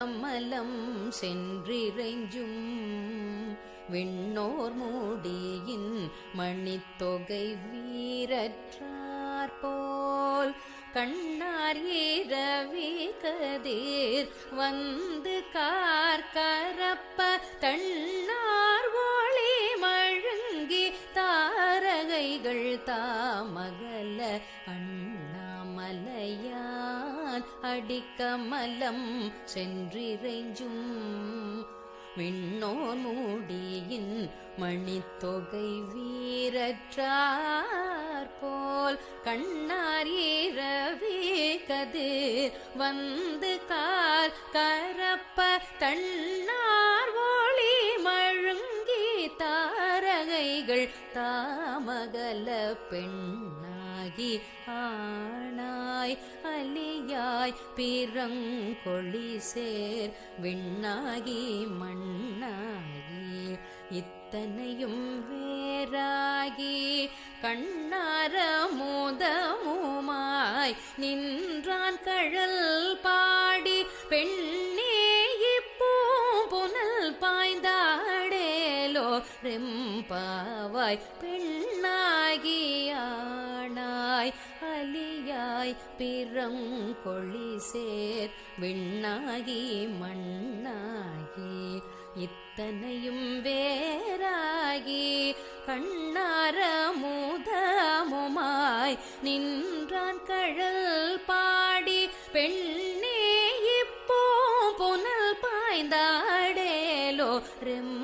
அமலம் சென்றிறைஞ்சும் விண்ணோர் மூடியின் மணித்தொகை வீரற்றார் போல் கண்ணார் இரவி கதிர் வந்து கார்கரப்ப தன்னார் ஒளி மழுங்கி தாரகைகள் தாமகல அண்ணாமலையான் அடிக்கமலம் சென்றிறைஞ்சும் விண்ணோர் மூடியின் மணித்தொகை வீரற்றார் போல் கண்ணார் இரவி கதிர் வந்து கார்கரப்ப தன்னார் ஒளி மழுங்கி தாரகைகள் தாமகல பெண்ணாகி ஆணாய் அலியாய் பிறங்கொழி சேர் விண்ணாகி மண்ணாகி இத்தனையும் வேறாகி கண்ணாரமுதமுமாய் நின்றான் கழல் பாடி பெண்ணே இப்பூம்புனல் பாய்ந்தாடேலோ ரெம்பாவாய் பெண்ணாகி ஆணாய் அலியாய் பிறங்கொழி சேர் விண்ணாகி மண்ணாகி இத்தனையும் வேறாகி கண்ணாரமுதமுமாய் நின்றான் கழல் பாடி பெண்ணே இப்பூம்புனல் பாய்ந்தாடேலோ ரெம்